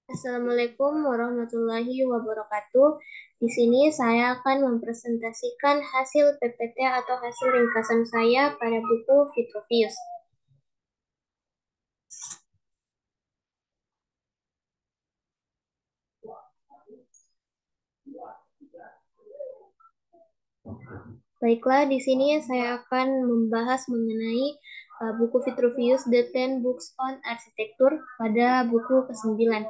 Assalamualaikum warahmatullahi wabarakatuh. Di sini saya akan mempresentasikan hasil PPT atau hasil ringkasan saya pada buku Vitruvius. Baiklah, di sini saya akan membahas mengenai buku Vitruvius, The Ten Books on Architecture pada buku ke-9.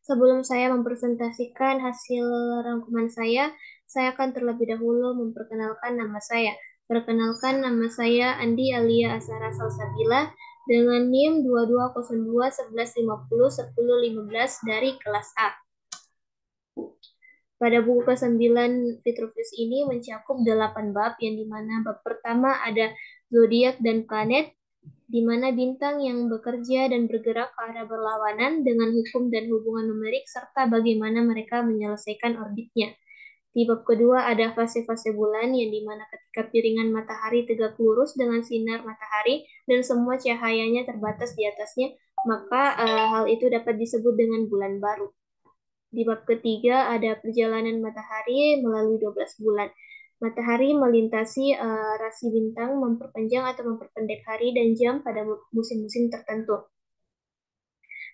Sebelum saya mempresentasikan hasil rangkuman saya akan terlebih dahulu memperkenalkan nama saya. Perkenalkan, nama saya Andi Alia Asara Salsabila dengan NIM 2202 1150 1015 dari kelas A. Pada buku ke-9 Vitruvius ini mencakup 8 bab, yang dimana bab pertama ada zodiak dan planet, di mana bintang yang bekerja dan bergerak ke arah berlawanan dengan hukum dan hubungan numerik, serta bagaimana mereka menyelesaikan orbitnya. Di bab kedua ada fase-fase bulan, yang dimana ketika piringan matahari tegak lurus dengan sinar matahari dan semua cahayanya terbatas di atasnya, maka hal itu dapat disebut dengan bulan baru. Di bab ketiga ada perjalanan matahari melalui 12 bulan. Matahari melintasi rasi bintang, memperpanjang atau memperpendek hari dan jam pada musim-musim tertentu.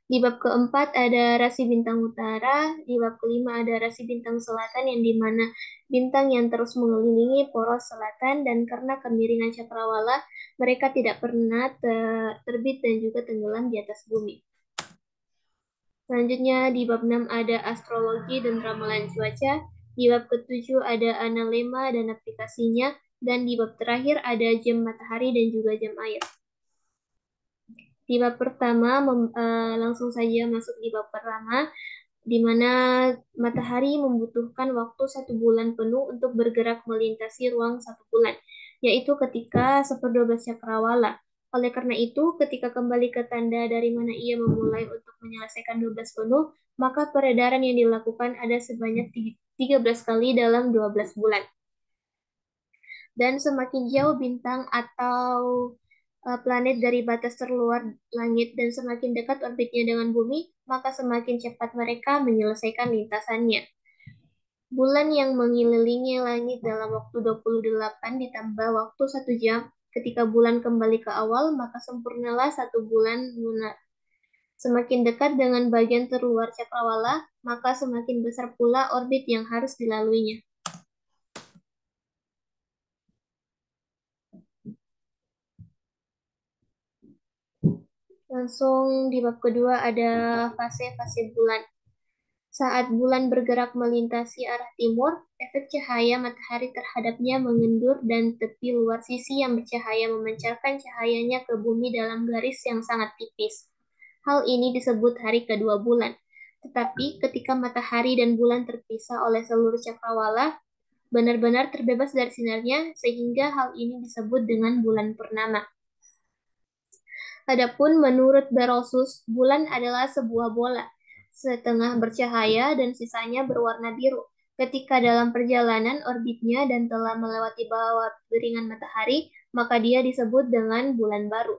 Di bab keempat ada rasi bintang utara, di bab kelima ada rasi bintang selatan, yang dimana bintang yang terus mengelilingi poros selatan, dan karena kemiringan cakrawala, mereka tidak pernah terbit dan juga tenggelam di atas bumi. Selanjutnya di bab 6 ada astrologi dan ramalan cuaca, di bab ke-7 ada analema dan aplikasinya, dan di bab terakhir ada jam matahari dan juga jam air. Di bab pertama, langsung saja masuk di bab pertama, di mana matahari membutuhkan waktu 1 bulan penuh untuk bergerak melintasi ruang 1 bulan, yaitu ketika 1/12 cakrawala. Oleh karena itu, ketika kembali ke tanda dari mana ia memulai untuk menyelesaikan 12 penuh, maka peredaran yang dilakukan ada sebanyak 13 kali dalam 12 bulan. Dan semakin jauh bintang atau planet dari batas terluar langit dan semakin dekat orbitnya dengan bumi, maka semakin cepat mereka menyelesaikan lintasannya. Bulan yang mengelilingi langit dalam waktu 28 ditambah waktu 1 jam. Ketika bulan kembali ke awal, maka sempurnalah 1 bulan lunar. Semakin dekat dengan bagian terluar cakrawala, maka semakin besar pula orbit yang harus dilaluinya. Langsung di bab kedua ada fase-fase bulan. Saat bulan bergerak melintasi arah timur, efek cahaya matahari terhadapnya mengendur dan tepi luar sisi yang bercahaya memancarkan cahayanya ke bumi dalam garis yang sangat tipis. Hal ini disebut hari kedua bulan. Tetapi ketika matahari dan bulan terpisah oleh seluruh cakrawala, benar-benar terbebas dari sinarnya, sehingga hal ini disebut dengan bulan purnama. Adapun menurut Berosus, bulan adalah sebuah bola, setengah bercahaya dan sisanya berwarna biru. Ketika dalam perjalanan orbitnya dan telah melewati bawah piringan matahari, maka dia disebut dengan bulan baru.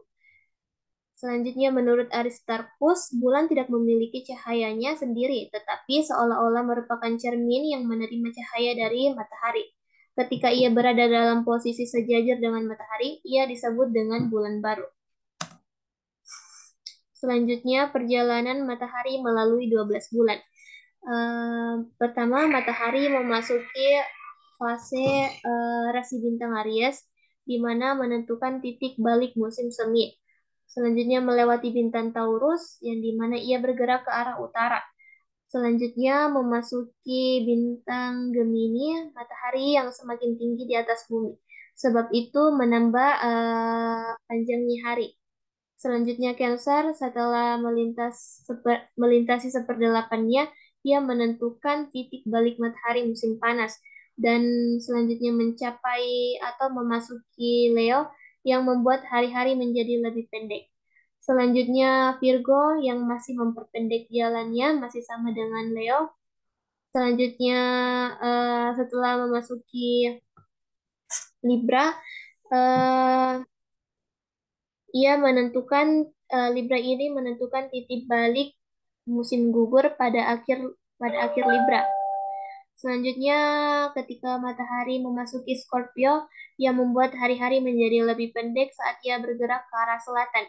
Selanjutnya, menurut Aristarchus, bulan tidak memiliki cahayanya sendiri, tetapi seolah-olah merupakan cermin yang menerima cahaya dari matahari. Ketika ia berada dalam posisi sejajar dengan matahari, ia disebut dengan bulan baru. Selanjutnya, perjalanan matahari melalui 12 bulan. Pertama, matahari memasuki fase rasi bintang Aries, di mana menentukan titik balik musim semi. Selanjutnya melewati bintang Taurus, yang di mana ia bergerak ke arah utara. Selanjutnya memasuki bintang Gemini, matahari yang semakin tinggi di atas bumi. Sebab itu menambah panjangnya hari. Selanjutnya Cancer, setelah melintasi seperdelapannya, ia menentukan titik balik matahari musim panas. Dan selanjutnya mencapai atau memasuki Leo, yang membuat hari-hari menjadi lebih pendek. Selanjutnya Virgo, yang masih memperpendek jalannya, masih sama dengan Leo. Selanjutnya setelah memasuki Libra, eh, ia menentukan Libra ini menentukan titik balik musim gugur pada akhir Libra. Selanjutnya, ketika matahari memasuki Scorpio, ia membuat hari-hari menjadi lebih pendek saat ia bergerak ke arah selatan.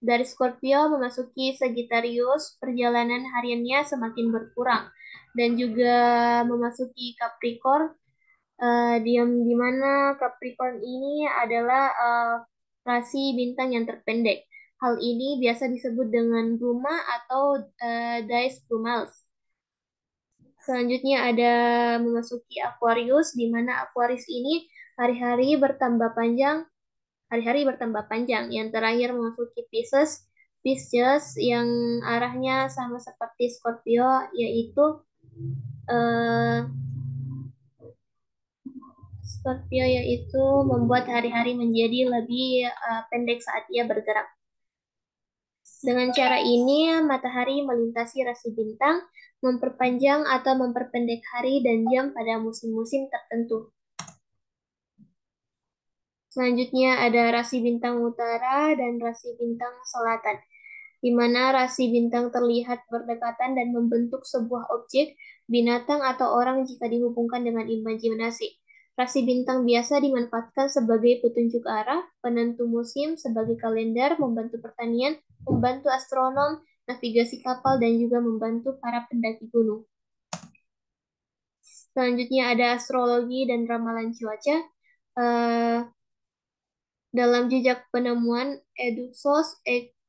Dari Scorpio memasuki Sagittarius, perjalanan hariannya semakin berkurang dan juga memasuki Capricorn, di mana Capricorn ini adalah rasi bintang yang terpendek. Hal ini biasa disebut dengan bruma atau dies brumals. Selanjutnya ada memasuki Aquarius, di mana Aquarius ini hari-hari bertambah panjang, hari-hari bertambah panjang. Yang terakhir memasuki Pisces, Pisces yang arahnya sama seperti Scorpio, yaitu eh, Scorpio yaitu membuat hari-hari menjadi lebih pendek saat ia bergerak. Dengan cara ini, matahari melintasi rasi bintang, memperpanjang atau memperpendek hari dan jam pada musim-musim tertentu. Selanjutnya ada rasi bintang utara dan rasi bintang selatan, di mana rasi bintang terlihat berdekatan dan membentuk sebuah objek, binatang, atau orang jika dihubungkan dengan imajinasi. Rasi bintang biasa dimanfaatkan sebagai petunjuk arah, penentu musim, sebagai kalender, membantu pertanian, membantu astronom, navigasi kapal, dan juga membantu para pendaki gunung. Selanjutnya ada astrologi dan ramalan cuaca. Eh, Dalam jejak penemuan Eduxos,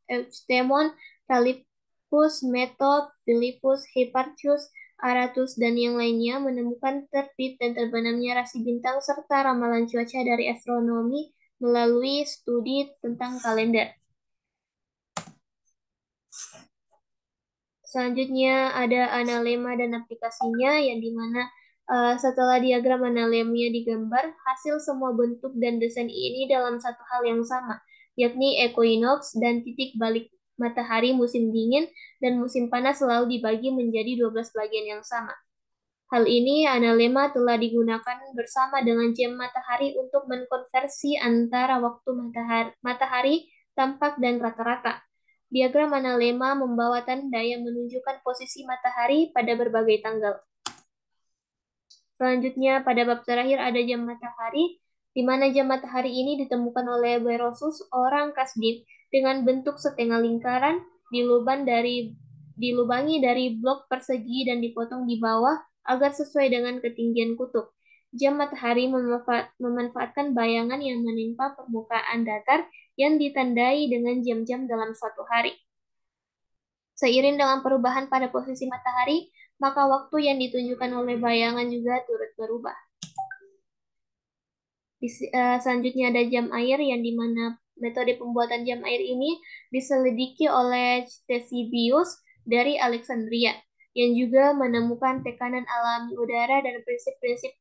Euctemon, Callippus, Method, Philippus, Hipparchus, Aratus, dan yang lainnya menemukan terbit dan terbenamnya rasi bintang serta ramalan cuaca dari astronomi melalui studi tentang kalender. Selanjutnya ada analema dan aplikasinya, yang dimana setelah diagram analemnya digambar, hasil semua bentuk dan desain ini dalam satu hal yang sama, yakni equinox dan titik balik matahari musim dingin dan musim panas selalu dibagi menjadi 12 bagian yang sama. Hal ini analema telah digunakan bersama dengan jam matahari untuk mengkonversi antara waktu matahari tampak dan rata-rata. Diagram analema membawa tanda yang menunjukkan posisi matahari pada berbagai tanggal. Selanjutnya, pada bab terakhir ada jam matahari, di mana jam matahari ini ditemukan oleh Berosus, orang Kasdim, dengan bentuk setengah lingkaran, dilubangi dari blok persegi dan dipotong di bawah agar sesuai dengan ketinggian kutub. Jam matahari memanfaatkan bayangan yang menimpa permukaan datar yang ditandai dengan jam-jam dalam suatu hari. Seiring dengan perubahan pada posisi matahari, maka waktu yang ditunjukkan oleh bayangan juga turut berubah. Selanjutnya ada jam air, yang dimana metode pembuatan jam air ini diselidiki oleh Ctesibius dari Alexandria, yang juga menemukan tekanan alami udara dan prinsip-prinsip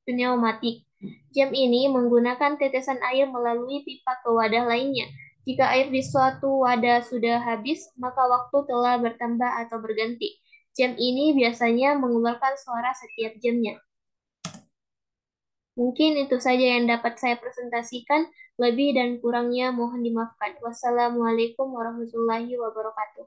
pneumatik. Jam ini menggunakan tetesan air melalui pipa ke wadah lainnya. Jika air di suatu wadah sudah habis, maka waktu telah bertambah atau berganti. Jam ini biasanya mengeluarkan suara setiap jamnya. Mungkin itu saja yang dapat saya presentasikan. Lebih dan kurangnya mohon dimaafkan. Wassalamualaikum warahmatullahi wabarakatuh.